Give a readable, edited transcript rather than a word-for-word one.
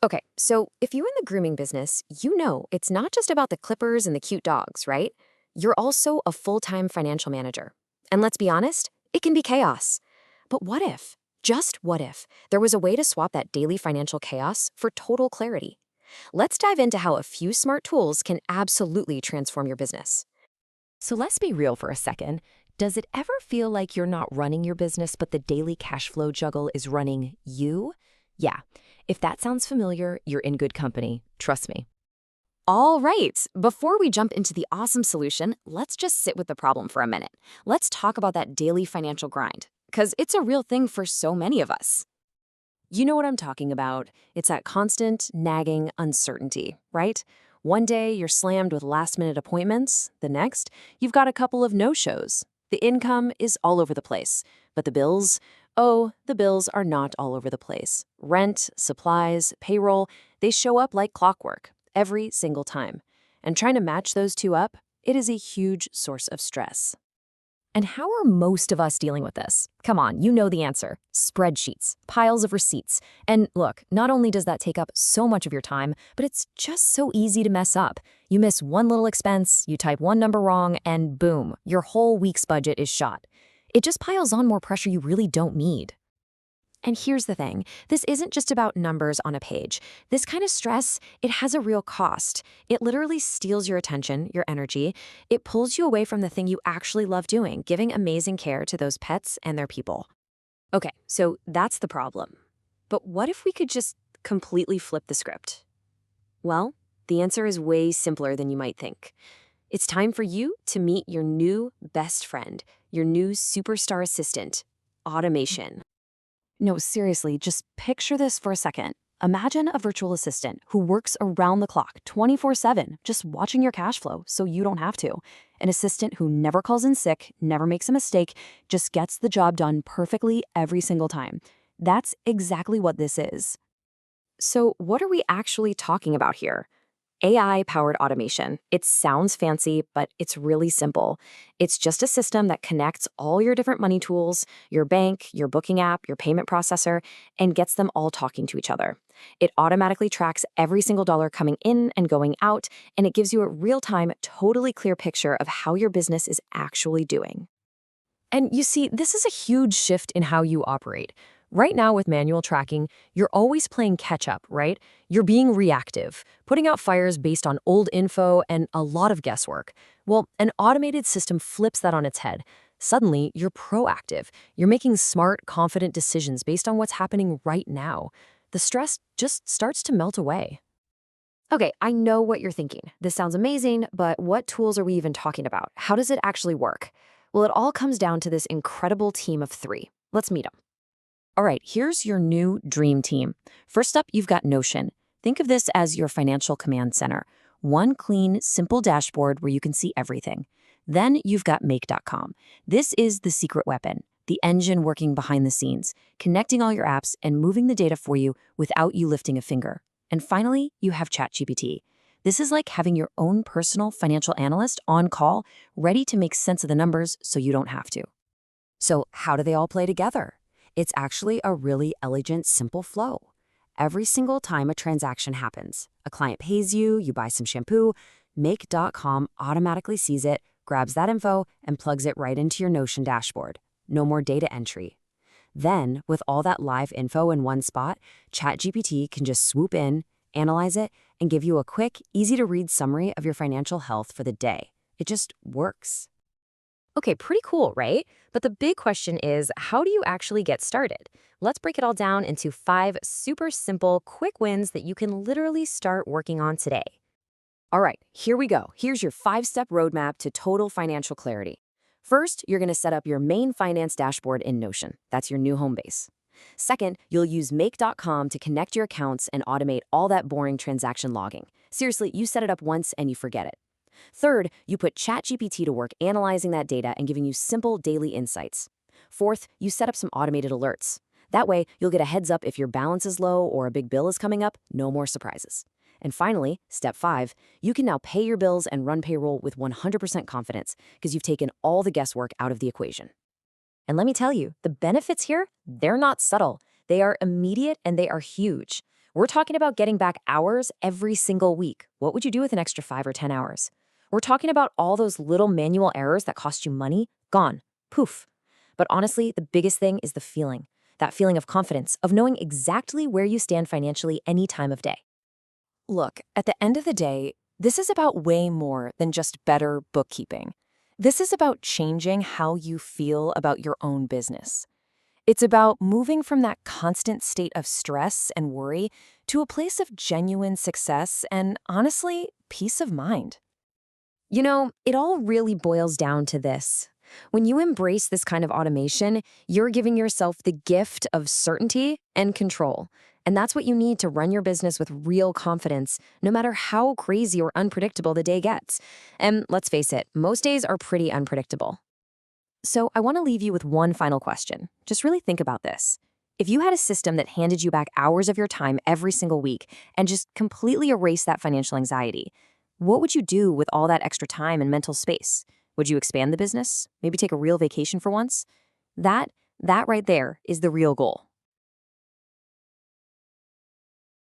Okay, so if you're in the grooming business, you know it's not just about the clippers and the cute dogs, right? You're also a full time financial manager. And let's be honest, it can be chaos. But what if, just what if, there was a way to swap that daily financial chaos for total clarity? Let's dive into how a few smart tools can absolutely transform your business. So let's be real for a second. Does it ever feel like you're not running your business, but the daily cash flow juggle is running you? Yeah, if that sounds familiar, you're in good company. Trust me. All right, before we jump into the awesome solution, let's just sit with the problem for a minute. Let's talk about that daily financial grind, because it's a real thing for so many of us. You know what I'm talking about. It's that constant, nagging uncertainty, right? One day you're slammed with last minute appointments, the next, you've got a couple of no shows. The income is all over the place, but the bills, oh, the bills are not all over the place. Rent, supplies, payroll, they show up like clockwork every single time. And trying to match those two up, it is a huge source of stress. And how are most of us dealing with this? Come on, you know the answer. Spreadsheets, piles of receipts. And look, not only does that take up so much of your time, but it's just so easy to mess up. You miss one little expense, you type one number wrong, and boom, your whole week's budget is shot. It just piles on more pressure you really don't need. And here's the thing, this isn't just about numbers on a page. This kind of stress, it has a real cost. It literally steals your attention, your energy. It pulls you away from the thing you actually love doing, giving amazing care to those pets and their people. Okay, so that's the problem. But what if we could just completely flip the script? Well, the answer is way simpler than you might think. It's time for you to meet your new best friend, your new superstar assistant, automation. No, seriously, just picture this for a second. Imagine a virtual assistant who works around the clock, 24/7, just watching your cash flow so you don't have to. An assistant who never calls in sick, never makes a mistake, just gets the job done perfectly every single time. That's exactly what this is. So, what are we actually talking about here? AI-powered automation. It sounds fancy, but it's really simple. It's just a system that connects all your different money tools, your bank, your booking app, your payment processor, and gets them all talking to each other. It automatically tracks every single dollar coming in and going out, and it gives you a real-time, totally clear picture of how your business is actually doing. And you see, this is a huge shift in how you operate. Right now, with manual tracking, you're always playing catch up, right? You're being reactive, putting out fires based on old info and a lot of guesswork. Well, an automated system flips that on its head. Suddenly, you're proactive. You're making smart, confident decisions based on what's happening right now. The stress just starts to melt away. Okay, I know what you're thinking. This sounds amazing, but what tools are we even talking about? How does it actually work? Well, it all comes down to this incredible team of three. Let's meet them. All right, here's your new dream team. First up, you've got Notion. Think of this as your financial command center. One clean, simple dashboard where you can see everything. Then you've got Make.com. This is the secret weapon, the engine working behind the scenes, connecting all your apps and moving the data for you without you lifting a finger. And finally, you have ChatGPT. This is like having your own personal financial analyst on call, ready to make sense of the numbers so you don't have to. So how do they all play together? It's actually a really elegant, simple flow. Every single time a transaction happens, a client pays you, you buy some shampoo, Make.com automatically sees it, grabs that info, and plugs it right into your Notion dashboard. No more data entry. Then, with all that live info in one spot, ChatGPT can just swoop in, analyze it, and give you a quick, easy-to-read summary of your financial health for the day. It just works. Okay, pretty cool, right? But the big question is, how do you actually get started? Let's break it all down into 5 super simple, quick wins that you can literally start working on today. All right, here we go. Here's your 5-step roadmap to total financial clarity. First, you're going to set up your main finance dashboard in Notion. That's your new home base. Second, you'll use Make.com to connect your accounts and automate all that boring transaction logging. Seriously, you set it up once and you forget it. Third, you put ChatGPT to work analyzing that data and giving you simple daily insights. Fourth, you set up some automated alerts. That way, you'll get a heads up if your balance is low or a big bill is coming up, no more surprises. And finally, step 5, you can now pay your bills and run payroll with 100% confidence because you've taken all the guesswork out of the equation. And let me tell you, the benefits here, they're not subtle. They are immediate and they are huge. We're talking about getting back hours every single week. What would you do with an extra 5 or 10 hours? We're talking about all those little manual errors that cost you money, gone, poof. But honestly, the biggest thing is the feeling. That feeling of confidence, of knowing exactly where you stand financially any time of day. Look, at the end of the day, this is about way more than just better bookkeeping. This is about changing how you feel about your own business. It's about moving from that constant state of stress and worry to a place of genuine success and, honestly, peace of mind. You know, it all really boils down to this. When you embrace this kind of automation, you're giving yourself the gift of certainty and control. And that's what you need to run your business with real confidence, no matter how crazy or unpredictable the day gets. And let's face it, most days are pretty unpredictable. So I want to leave you with one final question. Just really think about this. If you had a system that handed you back hours of your time every single week and just completely erased that financial anxiety, what would you do with all that extra time and mental space? Would you expand the business? Maybe take a real vacation for once? That right there is the real goal.